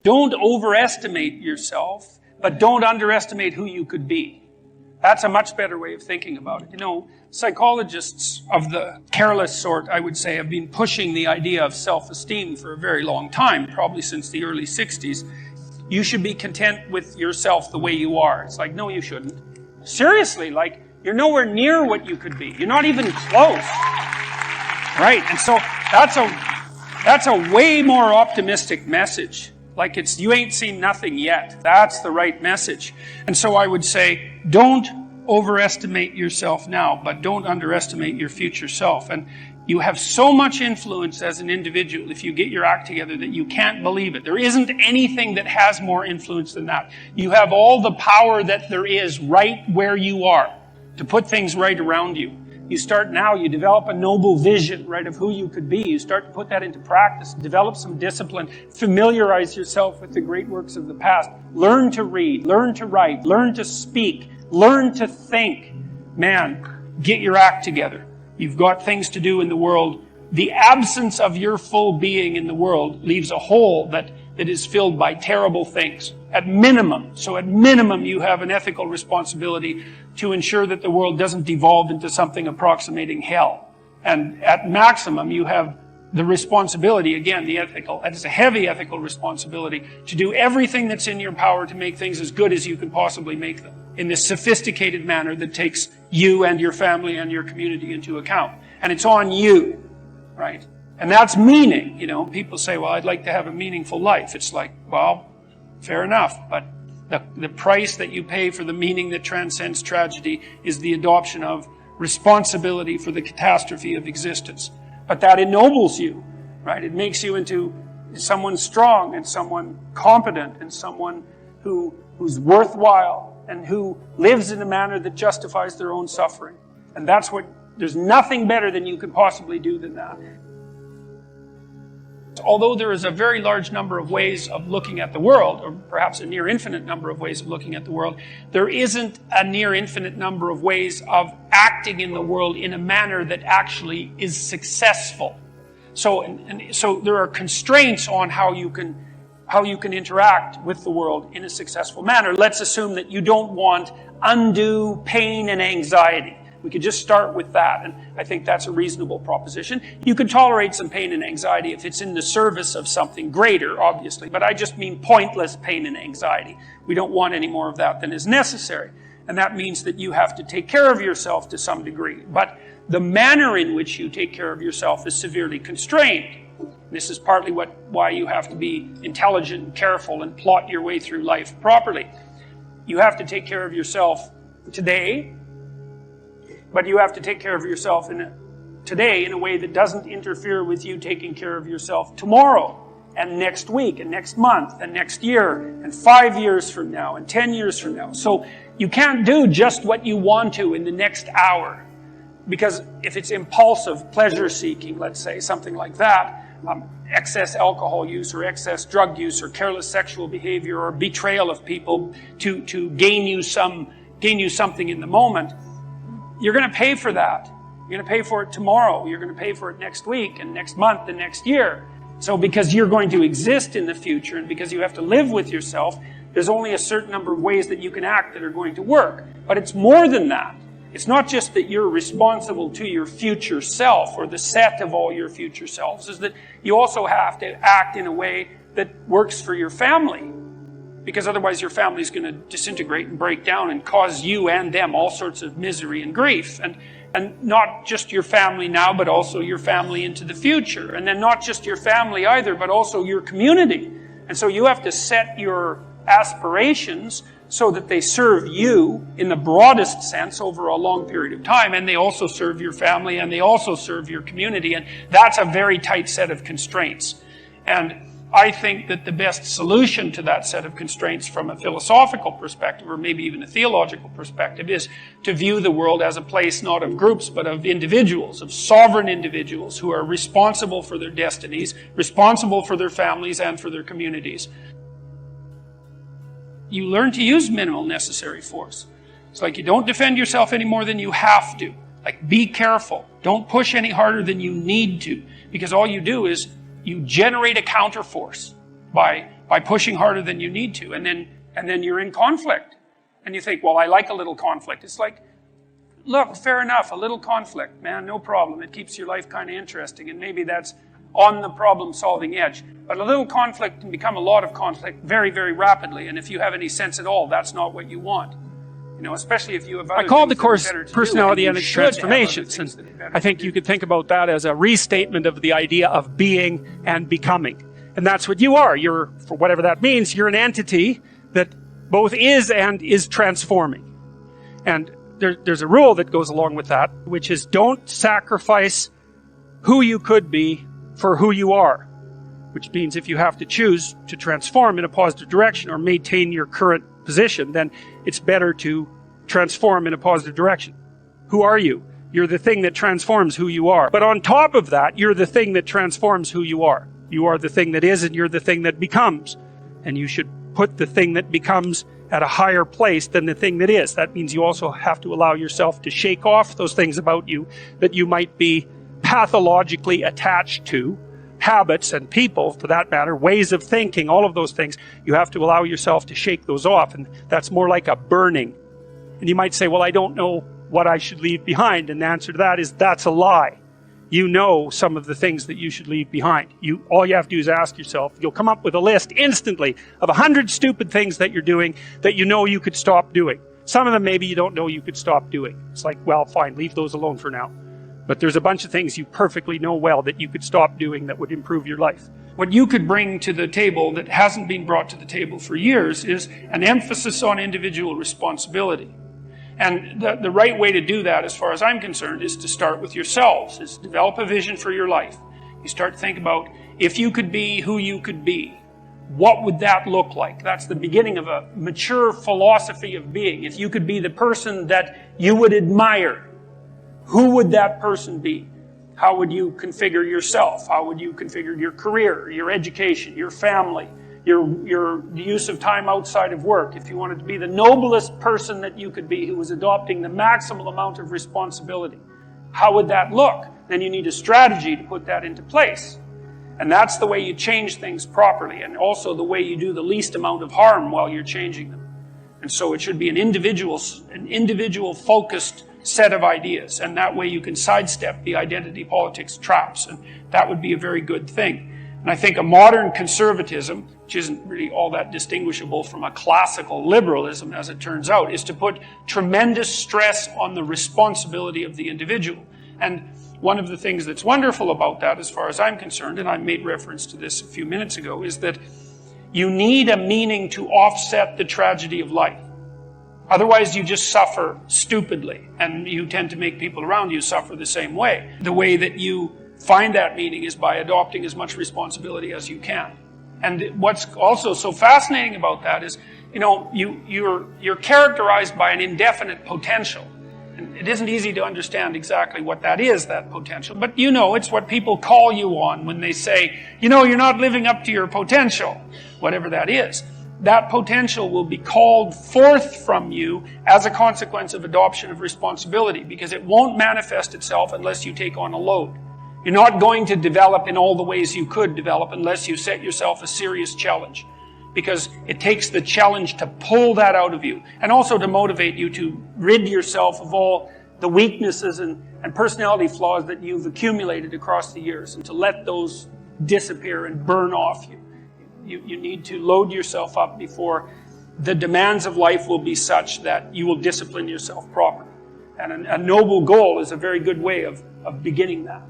Don't overestimate yourself, but don't underestimate who you could be. That's a much better way of thinking about it. You know, psychologists of the careless sort, I would say, have been pushing the idea of self-esteem for a very long time, probably since the early 60s. You should be content with yourself the way you are. It's like, no, you shouldn't. Seriously, like, you're nowhere near what you could be. You're not even close. Right? And so that's a way more optimistic message. Like it's, you ain't seen nothing yet. That's the right message. And so I would say, don't overestimate yourself now, but don't underestimate your future self. And you have so much influence as an individual if you get your act together that you can't believe it. There isn't anything that has more influence than that. You have all the power that there is right where you are to put things right around you. You start now, you develop a noble vision, right, of who you could be. You start to put that into practice, develop some discipline, familiarize yourself with the great works of the past. Learn to read, learn to write, learn to speak, learn to think. Man, get your act together. You've got things to do in the world. The absence of your full being in the world leaves a hole that is filled by terrible things. At minimum, you have an ethical responsibility to ensure that the world doesn't devolve into something approximating hell. And at maximum, you have the responsibility, again, it's a heavy ethical responsibility, to do everything that's in your power to make things as good as you can possibly make them, in this sophisticated manner that takes you and your family and your community into account. And it's on you, right? And that's meaning. You know, people say, well, I'd like to have a meaningful life. It's like, well, fair enough, but the price that you pay for the meaning that transcends tragedy is the adoption of responsibility for the catastrophe of existence. But that ennobles you, right? It makes you into someone strong and someone competent and someone who's worthwhile and who lives in a manner that justifies their own suffering. And there's nothing better than you could possibly do than that. Although there is a very large number of ways of looking at the world, or perhaps a near infinite number of ways of looking at the world, there isn't a near infinite number of ways of acting in the world in a manner that actually is successful. So there are constraints on how you can interact with the world in a successful manner. Let's assume that you don't want undue pain and anxiety. We could just start with that, and I think that's a reasonable proposition. You could tolerate some pain and anxiety if it's in the service of something greater, obviously, but I just mean pointless pain and anxiety. We don't want any more of that than is necessary, and that means that you have to take care of yourself to some degree. But the manner in which you take care of yourself is severely constrained. This is partly why you have to be intelligent and careful and plot your way through life properly. You have to take care of yourself today, but you have to take care of yourself today in a way that doesn't interfere with you taking care of yourself tomorrow and next week and next month and next year and 5 years from now and 10 years from now. So you can't do just what you want to in the next hour, because if it's impulsive pleasure seeking, let's say, something like that, excess alcohol use or excess drug use or careless sexual behavior or betrayal of people to gain you something in the moment, you're going to pay for that. You're going to pay for it tomorrow. You're going to pay for it next week and next month and next year. So because you're going to exist in the future and because you have to live with yourself, there's only a certain number of ways that you can act that are going to work. But it's more than that. It's not just that you're responsible to your future self or the set of all your future selves. It's that you also have to act in a way that works for your family. Because otherwise your family's going to disintegrate and break down and cause you and them all sorts of misery and grief. And not just your family now, but also your family into the future. And then not just your family either, but also your community. And so you have to set your aspirations so that they serve you in the broadest sense over a long period of time. And they also serve your family and they also serve your community. And that's a very tight set of constraints. And I think that the best solution to that set of constraints from a philosophical perspective, or maybe even a theological perspective, is to view the world as a place not of groups, but of individuals, of sovereign individuals who are responsible for their destinies, responsible for their families and for their communities. You learn to use minimal necessary force. It's like you don't defend yourself any more than you have to. Like, be careful. Don't push any harder than you need to, because all you do is you generate a counterforce by by pushing harder than you need to. And then you're in conflict. And you think, well, I like a little conflict. It's like, look, fair enough, a little conflict, man, no problem. It keeps your life kind of interesting, and maybe that's on the problem-solving edge. But a little conflict can become a lot of conflict very, very rapidly, and if you have any sense at all, that's not what you want. You know, especially if you have other I call the things course that are better to Personality do, and you its should have other Transformations. things And that are better I think to you do. could think about that as a restatement of the idea of being and becoming. And that's what you are. You're, for whatever that means, you're an entity that both is and is transforming. And there's a rule that goes along with that, which is don't sacrifice who you could be for who you are. Which means if you have to choose to transform in a positive direction or maintain your current position, then it's better to transform in a positive direction. Who are you? You're the thing that transforms who you are. But on top of that, you're the thing that transforms who you are. You are the thing that is, and you're the thing that becomes. And you should put the thing that becomes at a higher place than the thing that is. That means you also have to allow yourself to shake off those things about you that you might be pathologically attached to, habits and people, for that matter, ways of thinking, all of those things. You have to allow yourself to shake those off, and that's more like a burning. And you might say, well, I don't know what I should leave behind, and the answer to that is that's a lie. You know some of the things that you should leave behind. All you have to do is ask yourself. You'll come up with a list instantly of 100 stupid things that you're doing that you know you could stop doing. Some of them maybe you don't know you could stop doing. It's like, well, fine, leave those alone for now. But there's a bunch of things you perfectly know well that you could stop doing that would improve your life. What you could bring to the table that hasn't been brought to the table for years is an emphasis on individual responsibility. And the right way to do that, as far as I'm concerned, is to start with yourselves, is develop a vision for your life. You start to think about, if you could be who you could be, what would that look like? That's the beginning of a mature philosophy of being. If you could be the person that you would admire, who would that person be? How would you configure yourself? How would you configure your career, your education, your family, your use of time outside of work? If you wanted to be the noblest person that you could be, who was adopting the maximal amount of responsibility, how would that look? Then you need a strategy to put that into place. And that's the way you change things properly, and also the way you do the least amount of harm while you're changing them. And so it should be an individual focused set of ideas, and that way you can sidestep the identity politics traps, and that would be a very good thing. And I think a modern conservatism, which isn't really all that distinguishable from a classical liberalism as it turns out, is to put tremendous stress on the responsibility of the individual. And one of the things that's wonderful about that, as far as I'm concerned, and I made reference to this a few minutes ago, is that you need a meaning to offset the tragedy of life. Otherwise, you just suffer stupidly, and you tend to make people around you suffer the same way. The way that you find that meaning is by adopting as much responsibility as you can. And what's also so fascinating about that is, you're characterized by an indefinite potential. And it isn't easy to understand exactly what that is, that potential. But it's what people call you on when they say, you're not living up to your potential, whatever that is. That potential will be called forth from you as a consequence of adoption of responsibility, because it won't manifest itself unless you take on a load. You're not going to develop in all the ways you could develop unless you set yourself a serious challenge, because it takes the challenge to pull that out of you, and also to motivate you to rid yourself of all the weaknesses and personality flaws that you've accumulated across the years, and to let those disappear and burn off you. You need to load yourself up before the demands of life will be such that you will discipline yourself properly. And a noble goal is a very good way of beginning that.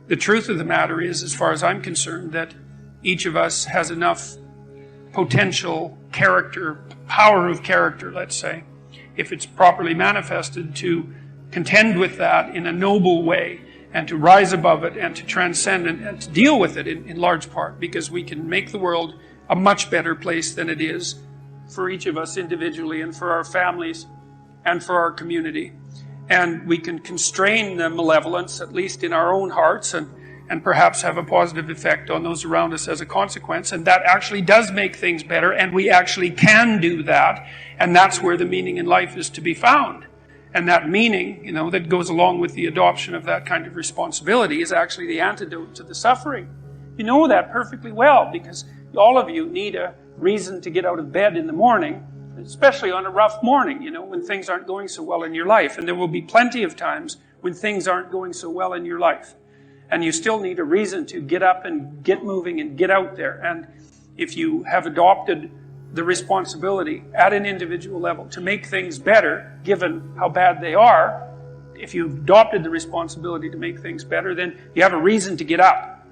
The truth of the matter is, as far as I'm concerned, that each of us has enough potential character, power of character, let's say, if it's properly manifested, to contend with that in a noble way, and to rise above it, and to transcend it, and to deal with it in large part, because we can make the world a much better place than it is for each of us individually, and for our families, and for our community. And we can constrain the malevolence, at least in our own hearts, and perhaps have a positive effect on those around us as a consequence. And that actually does make things better, and we actually can do that. And that's where the meaning in life is to be found. And that meaning, that goes along with the adoption of that kind of responsibility, is actually the antidote to the suffering. You know that perfectly well because all of you need a reason to get out of bed in the morning, especially on a rough morning, you know, when things aren't going so well in your life. And there will be plenty of times when things aren't going so well in your life. And you still need a reason to get up and get moving and get out there. And if you have adopted the responsibility at an individual level to make things better, given how bad they are, if you've adopted the responsibility to make things better, then you have a reason to get up.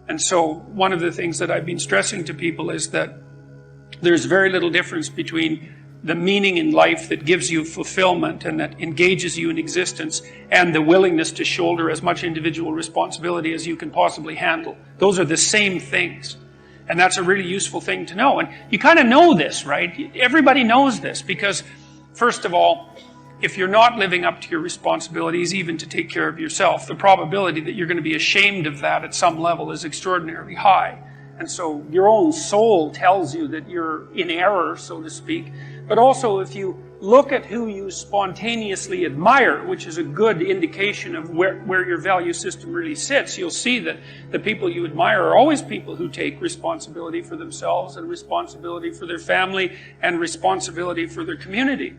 And so one of the things that I've been stressing to people is that there's very little difference between the meaning in life that gives you fulfillment and that engages you in existence and the willingness to shoulder as much individual responsibility as you can possibly handle. Those are the same things. And that's a really useful thing to know. And you kind of know this, right? Everybody knows this because, first of all, if you're not living up to your responsibilities, even to take care of yourself, the probability that you're going to be ashamed of that at some level is extraordinarily high. And so your own soul tells you that you're in error, so to speak. But also if you look at who you spontaneously admire, which is a good indication of where your value system really sits, you'll see that the people you admire are always people who take responsibility for themselves and responsibility for their family and responsibility for their community.